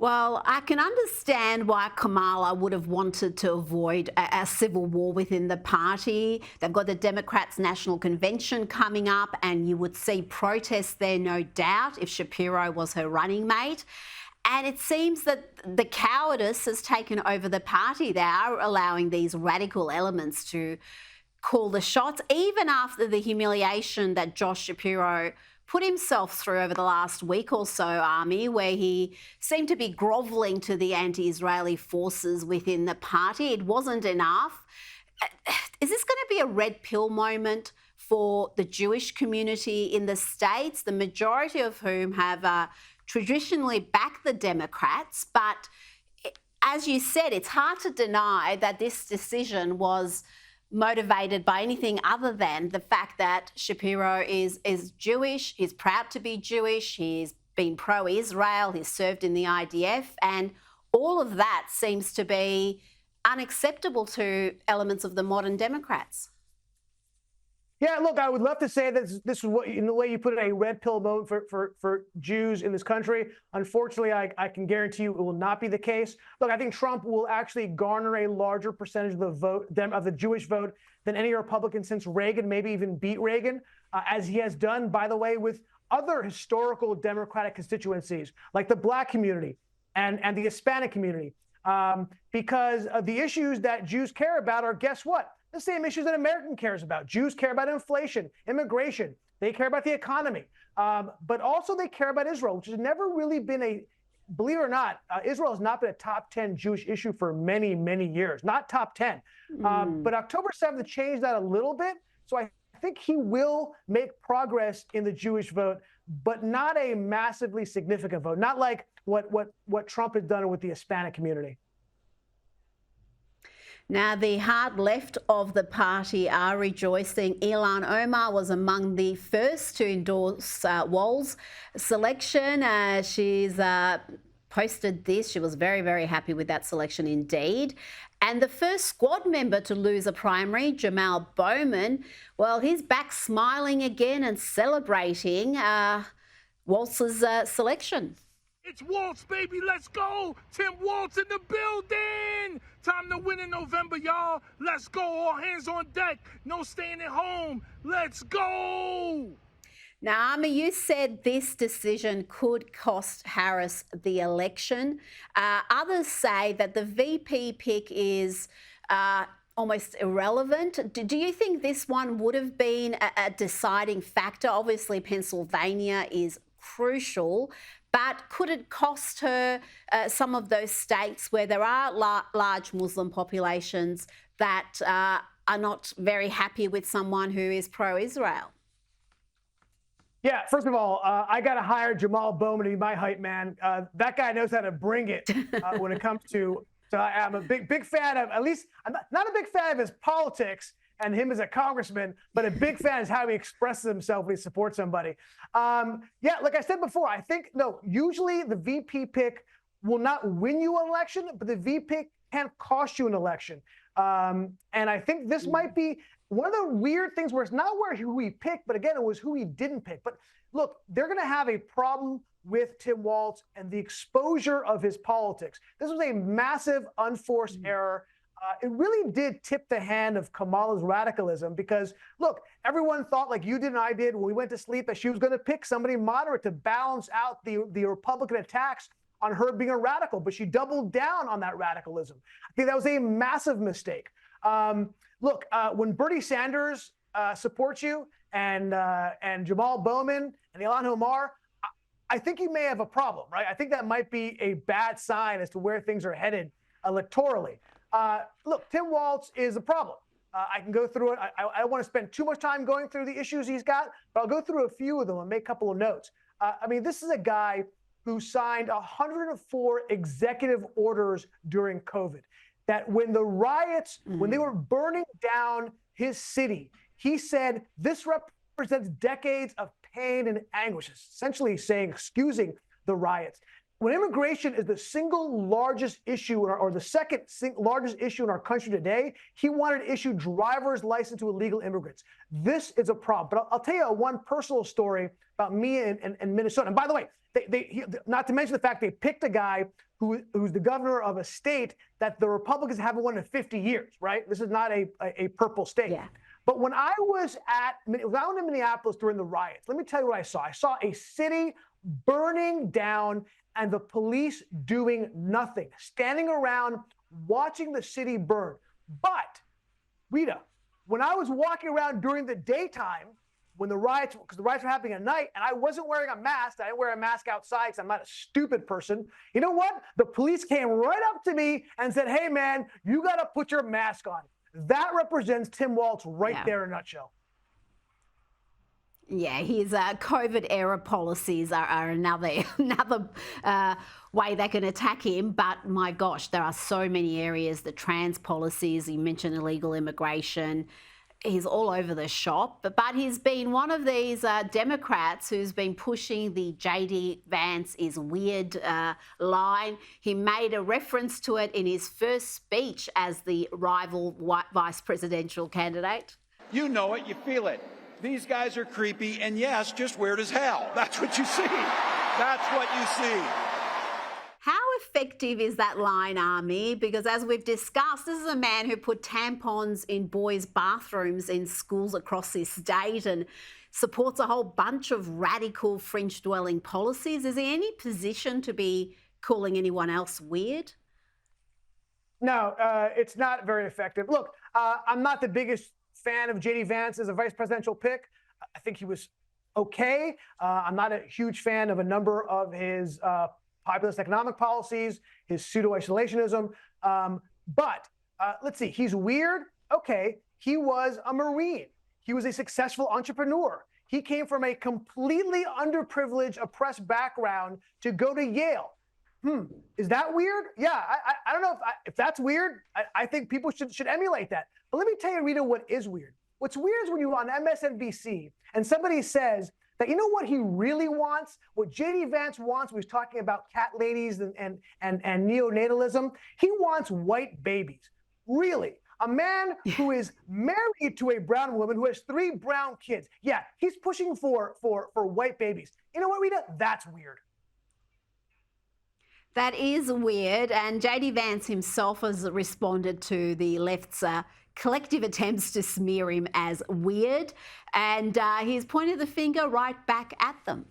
Well, I can understand why Kamala would have wanted to avoid a civil war within the party. They've got the Democrats' National Convention coming up, and you would see protests there, no doubt, if Shapiro was her running mate. And it seems that the cowardice has taken over the party. They are allowing these radical elements to call the shots, even after the humiliation that Josh Shapiro put himself through over the last week or so, Army, where he seemed to be grovelling to the anti-Israeli forces within the party. It wasn't enough. Is this going to be a red pill moment for the Jewish community in the States, the majority of whom have traditionally backed the Democrats? But as you said, it's hard to deny that this decision was motivated by anything other than the fact that Shapiro is Jewish, he's proud to be Jewish, he's been pro-Israel, he's served in the IDF, and all of that seems to be unacceptable to elements of the modern Democrats. Yeah, look, I would love to say that this is what, in the way you put it, a red pill moment for Jews in this country. Unfortunately, I can guarantee you it will not be the case. Look, I think Trump will actually garner a larger percentage of the vote, of the Jewish vote, than any Republican since Reagan, maybe even beat Reagan, as he has done, by the way, with other historical Democratic constituencies, like the Black community and the Hispanic community. Because the issues that Jews care about are, guess what? The same issues that American cares about. Jews care about inflation, immigration. They care about the economy. But also they care about Israel, which has never really been a, believe it or not, Israel has not been a top 10 Jewish issue for many, many years. Not top 10. But October 7th changed that a little bit. So I think he will make progress in the Jewish vote, but not a massively significant vote. Not like what Trump has done with the Hispanic community. Now, the hard left of the party are rejoicing. Ilhan Omar was among the first to endorse Walz's selection. She's posted this. She was very, very happy with that selection indeed. And the first squad member to lose a primary, Jamal Bowman, well, he's back smiling again and celebrating Walz's selection. It's Waltz, baby. Let's go. Tim Waltz in the building. Time to win in November, y'all. Let's go. All hands on deck. No staying at home. Let's go. Now, Ami, you said this decision could cost Harris the election. Others say that the VP pick is almost irrelevant. Do you think this one would have been a deciding factor? Obviously, Pennsylvania is crucial. But could it cost her some of those states where there are large Muslim populations that are not very happy with someone who is pro-Israel? Yeah, first of all, I got to hire Jamal Bowman to be my hype man. That guy knows how to bring it when it comes to. So I'm a big fan of, at least, I'm not a big fan of his politics and him as a congressman, but a big fan is how he expresses himself when he supports somebody. Yeah, like I said before, I think, no, usually the VP pick will not win you an election, but the VP pick can cost you an election. And I think this might be one of the weird things where it's not who he picked, but again, it was who he didn't pick. But look, they're going to have a problem with Tim Walz and the exposure of his politics. This was a massive unforced error. It really did tip the hand of Kamala's radicalism because, look, everyone thought, like you did and I did when we went to sleep, that she was going to pick somebody moderate to balance out the Republican attacks on her being a radical, but she doubled down on that radicalism. I think that was a massive mistake. Look, when Bernie Sanders supports you and Jamal Bowman and Ilhan Omar, I think you may have a problem, right? I think that might be a bad sign as to where things are headed electorally. Look, Tim Walz is a problem. I can go through it. I don't want to spend too much time going through the issues he's got, but I'll go through a few of them and make a couple of notes. I mean, this is a guy who signed 104 executive orders during COVID. That when the riots, when they were burning down his city, he said this represents decades of pain and anguish, essentially saying, excusing the riots. When immigration is the single largest issue, or the second largest issue in our country today, he wanted to issue driver's license to illegal immigrants. This is a problem. But I'll tell you one personal story about me in Minnesota. And by the way, not to mention the fact they picked a guy who's the governor of a state that the Republicans haven't won in 50 years, right? This is not a purple state. Yeah. But when I was in Minneapolis during the riots, let me tell you what I saw. I saw a city burning down and the police doing nothing, standing around watching the city burn. But, Rita, when I was walking around during the daytime, when the riots were happening at night, and I wasn't wearing a mask, I didn't wear a mask outside because I'm not a stupid person. You know what? The police came right up to me and said, "Hey, man, you got to put your mask on." That represents Tim Walz right there in a nutshell. Yeah, his COVID era policies are another way they can attack him. But my gosh, there are so many areas. The trans policies, you mentioned illegal immigration. He's all over the shop, but he's been one of these Democrats who's been pushing the JD Vance is weird line. He made a reference to it in his first speech as the rival vice presidential candidate. You know it, you feel it. These guys are creepy, and yes, just weird as hell. That's what you see. That's what you see. How effective is that line, Army? Because as we've discussed, this is a man who put tampons in boys' bathrooms in schools across this state and supports a whole bunch of radical fringe-dwelling policies. Is he in any position to be calling anyone else weird? No, it's not very effective. Look, I'm not the biggest fan of JD Vance as a vice presidential pick. I think he was okay. I'm not a huge fan of a number of his populist economic policies, his pseudo-isolationism. But let's see, he's weird. Okay, he was a Marine. He was a successful entrepreneur. He came from a completely underprivileged, oppressed background to go to Yale. Is that weird? Yeah, I don't know if that's weird. I think people should emulate that. But let me tell you, Rita, what is weird. What's weird is when you're on MSNBC and somebody says that, you know what he really wants? What JD Vance wants, when he's talking about cat ladies and neonatalism, he wants white babies. Really? A man who is married to a brown woman who has 3 brown kids. Yeah, he's pushing for white babies. You know what, Rita? That's weird. That is weird, and JD Vance himself has responded to the left's collective attempts to smear him as weird, and he's pointed the finger right back at them.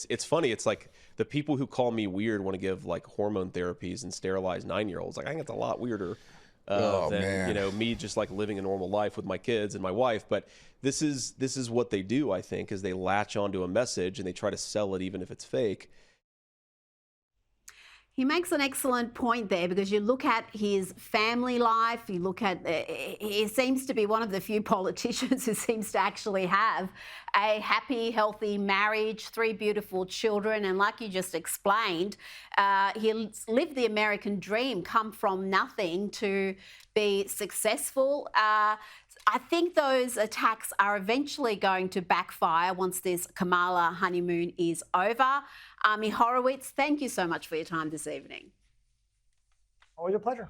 It's funny. It's like the people who call me weird want to give like hormone therapies and sterilize 9-year-olds. Like I think it's a lot weirder than me just like living a normal life with my kids and my wife. But this is what they do. I think is they latch onto a message and they try to sell it even if it's fake. He makes an excellent point there because you look at his family life, you look at, he seems to be one of the few politicians who seems to actually have a happy, healthy marriage, 3 beautiful children. And like you just explained, he lived the American dream, come from nothing to be successful. I think those attacks are eventually going to backfire once this Kamala honeymoon is over. Armie Horowitz, thank you so much for your time this evening. Always a pleasure.